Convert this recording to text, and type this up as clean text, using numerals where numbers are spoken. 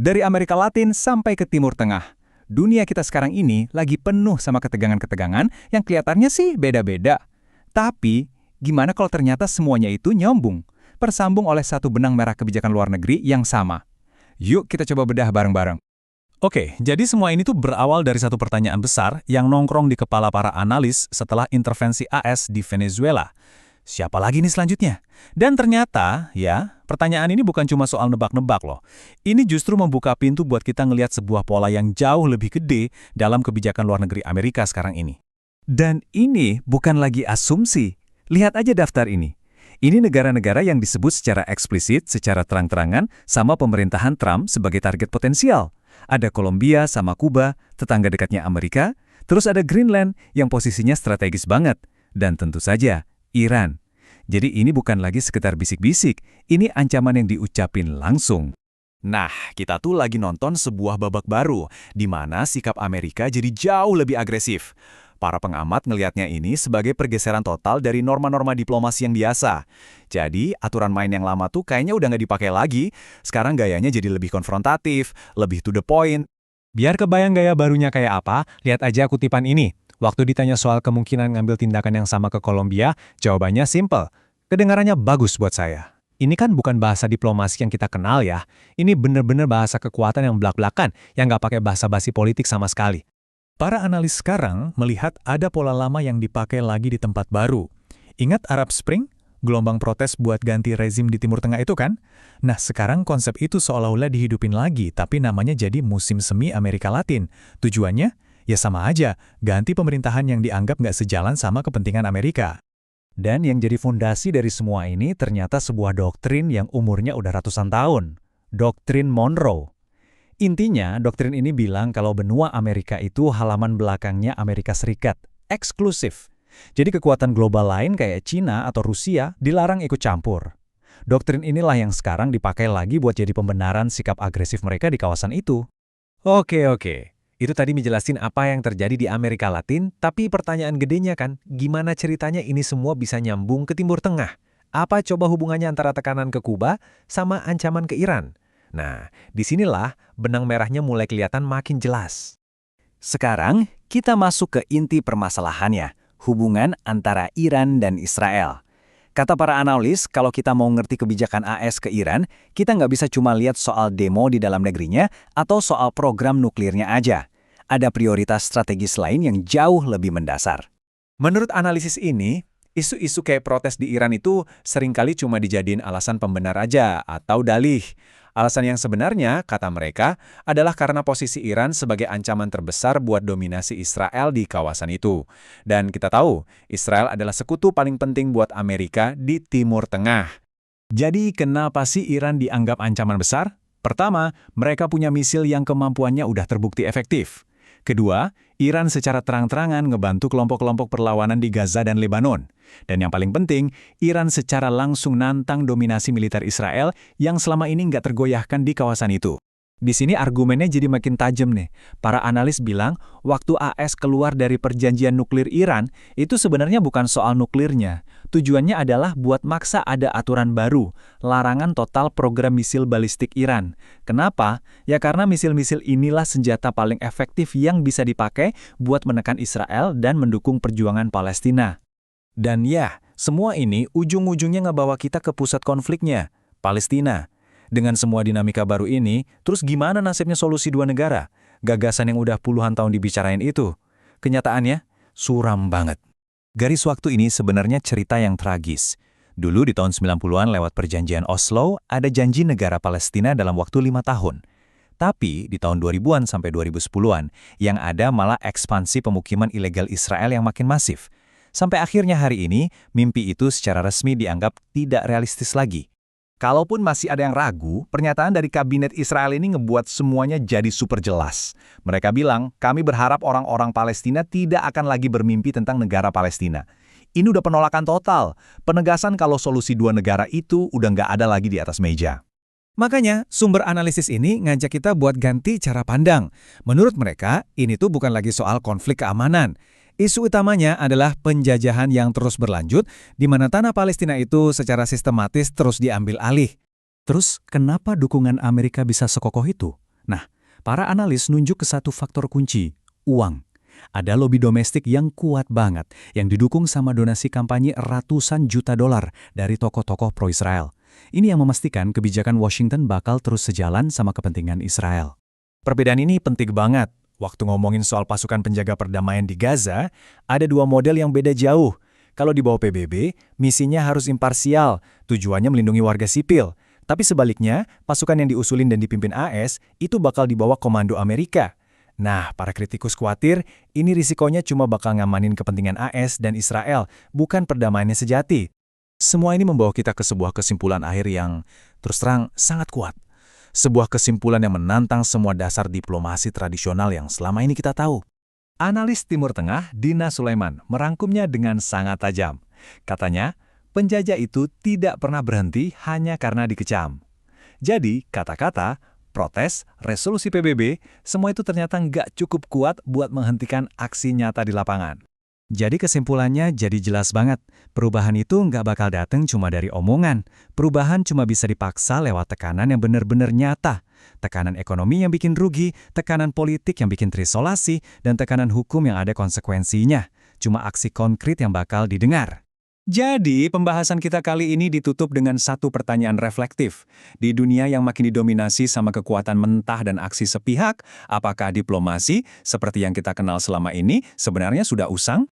Dari Amerika Latin sampai ke Timur Tengah, dunia kita sekarang ini lagi penuh sama ketegangan-ketegangan yang kelihatannya sih beda-beda. Tapi, gimana kalau ternyata semuanya itu nyambung, tersambung oleh satu benang merah kebijakan luar negeri yang sama? Yuk kita coba bedah bareng-bareng. Oke, jadi semua ini tuh berawal dari satu pertanyaan besar yang nongkrong di kepala para analis setelah intervensi AS di Venezuela. Siapa lagi nih selanjutnya? Dan ternyata, ya, pertanyaan ini bukan cuma soal nebak-nebak loh. Ini justru membuka pintu buat kita ngelihat sebuah pola yang jauh lebih gede dalam kebijakan luar negeri Amerika sekarang ini. Dan ini bukan lagi asumsi. Lihat aja daftar ini. Ini negara-negara yang disebut secara eksplisit, secara terang-terangan, sama pemerintahan Trump sebagai target potensial. Ada Kolombia sama Kuba, tetangga dekatnya Amerika, terus ada Greenland yang posisinya strategis banget. Dan tentu saja, Iran. Jadi ini bukan lagi sekedar bisik-bisik, ini ancaman yang diucapin langsung. Nah, kita tuh lagi nonton sebuah babak baru, di mana sikap Amerika jadi jauh lebih agresif. Para pengamat ngelihatnya ini sebagai pergeseran total dari norma-norma diplomasi yang biasa. Jadi, aturan main yang lama tuh kayaknya udah nggak dipakai lagi, sekarang gayanya jadi lebih konfrontatif, lebih to the point. Biar kebayang gaya barunya kayak apa, lihat aja kutipan ini. Waktu ditanya soal kemungkinan ngambil tindakan yang sama ke Kolombia, jawabannya simple. Kedengarannya bagus buat saya. Ini kan bukan bahasa diplomasi yang kita kenal ya. Ini bener-bener bahasa kekuatan yang belak-belakan, yang nggak pakai bahasa basi politik sama sekali. Para analis sekarang melihat ada pola lama yang dipakai lagi di tempat baru. Ingat Arab Spring? Gelombang protes buat ganti rezim di Timur Tengah itu kan? Nah, sekarang konsep itu seolah-olah dihidupin lagi, tapi namanya jadi musim semi Amerika Latin. Tujuannya? Ya sama aja, ganti pemerintahan yang dianggap nggak sejalan sama kepentingan Amerika. Dan yang jadi fondasi dari semua ini ternyata sebuah doktrin yang umurnya udah ratusan tahun. Doktrin Monroe. Intinya, doktrin ini bilang kalau benua Amerika itu halaman belakangnya Amerika Serikat, eksklusif. Jadi kekuatan global lain kayak Cina atau Rusia dilarang ikut campur. Doktrin inilah yang sekarang dipakai lagi buat jadi pembenaran sikap agresif mereka di kawasan itu. Oke. Itu tadi menjelasin apa yang terjadi di Amerika Latin, tapi pertanyaan gedenya kan, gimana ceritanya ini semua bisa nyambung ke Timur Tengah? Apa coba hubungannya antara tekanan ke Kuba sama ancaman ke Iran? Nah, disinilah benang merahnya mulai kelihatan makin jelas. Sekarang, kita masuk ke inti permasalahannya, hubungan antara Iran dan Israel. Kata para analis, kalau kita mau ngerti kebijakan AS ke Iran, kita nggak bisa cuma lihat soal demo di dalam negerinya atau soal program nuklirnya aja. Ada prioritas strategis lain yang jauh lebih mendasar. Menurut analisis ini, isu-isu kayak protes di Iran itu seringkali cuma dijadiin alasan pembenar aja atau dalih. Alasan yang sebenarnya, kata mereka, adalah karena posisi Iran sebagai ancaman terbesar buat dominasi Israel di kawasan itu. Dan kita tahu, Israel adalah sekutu paling penting buat Amerika di Timur Tengah. Jadi kenapa sih Iran dianggap ancaman besar? Pertama, mereka punya misil yang kemampuannya udah terbukti efektif. Kedua, Iran secara terang-terangan ngebantu kelompok-kelompok perlawanan di Gaza dan Lebanon. Dan yang paling penting, Iran secara langsung nantang dominasi militer Israel yang selama ini nggak tergoyahkan di kawasan itu. Di sini argumennya jadi makin tajam nih. Para analis bilang, waktu AS keluar dari perjanjian nuklir Iran, itu sebenarnya bukan soal nuklirnya. Tujuannya adalah buat maksa ada aturan baru, larangan total program misil balistik Iran. Kenapa? Ya karena misil-misil inilah senjata paling efektif yang bisa dipakai buat menekan Israel dan mendukung perjuangan Palestina. Dan ya, semua ini ujung-ujungnya ngebawa kita ke pusat konfliknya, Palestina. Dengan semua dinamika baru ini, terus gimana nasibnya solusi dua negara? Gagasan yang udah puluhan tahun dibicarain itu. Kenyataannya, suram banget. Garis waktu ini sebenarnya cerita yang tragis. Dulu di tahun 90-an lewat perjanjian Oslo, ada janji negara Palestina dalam waktu 5 tahun. Tapi di tahun 2000-an sampai 2010-an, yang ada malah ekspansi pemukiman ilegal Israel yang makin masif. Sampai akhirnya hari ini, mimpi itu secara resmi dianggap tidak realistis lagi. Kalaupun masih ada yang ragu, pernyataan dari kabinet Israel ini ngebuat semuanya jadi super jelas. Mereka bilang, kami berharap orang-orang Palestina tidak akan lagi bermimpi tentang negara Palestina. Ini udah penolakan total, penegasan kalau solusi dua negara itu udah nggak ada lagi di atas meja. Makanya, sumber analisis ini ngajak kita buat ganti cara pandang. Menurut mereka, ini tuh bukan lagi soal konflik keamanan. Isu utamanya adalah penjajahan yang terus berlanjut, di mana tanah Palestina itu secara sistematis terus diambil alih. Terus, kenapa dukungan Amerika bisa sekokoh itu? Nah, para analis nunjuk ke satu faktor kunci, uang. Ada lobi domestik yang kuat banget, yang didukung sama donasi kampanye ratusan juta dolar dari tokoh-tokoh pro-Israel. Ini yang memastikan kebijakan Washington bakal terus sejalan sama kepentingan Israel. Perbedaan ini penting banget. Waktu ngomongin soal pasukan penjaga perdamaian di Gaza, ada dua model yang beda jauh. Kalau di bawah PBB, misinya harus imparsial, tujuannya melindungi warga sipil. Tapi sebaliknya, pasukan yang diusulin dan dipimpin AS itu bakal dibawa komando Amerika. Nah, para kritikus khawatir ini risikonya cuma bakal ngamanin kepentingan AS dan Israel, bukan perdamaiannya sejati. Semua ini membawa kita ke sebuah kesimpulan akhir yang terus terang sangat kuat. Sebuah kesimpulan yang menantang semua dasar diplomasi tradisional yang selama ini kita tahu. Analis Timur Tengah Dina Sulaiman merangkumnya dengan sangat tajam. Katanya, penjajah itu tidak pernah berhenti hanya karena dikecam. Jadi, kata-kata, protes, resolusi PBB, semua itu ternyata nggak cukup kuat buat menghentikan aksi nyata di lapangan. Jadi kesimpulannya jadi jelas banget, perubahan itu nggak bakal datang cuma dari omongan. Perubahan cuma bisa dipaksa lewat tekanan yang benar-benar nyata. Tekanan ekonomi yang bikin rugi, tekanan politik yang bikin terisolasi, dan tekanan hukum yang ada konsekuensinya. Cuma aksi konkret yang bakal didengar. Jadi, pembahasan kita kali ini ditutup dengan satu pertanyaan reflektif. Di dunia yang makin didominasi sama kekuatan mentah dan aksi sepihak, apakah diplomasi, seperti yang kita kenal selama ini, sebenarnya sudah usang?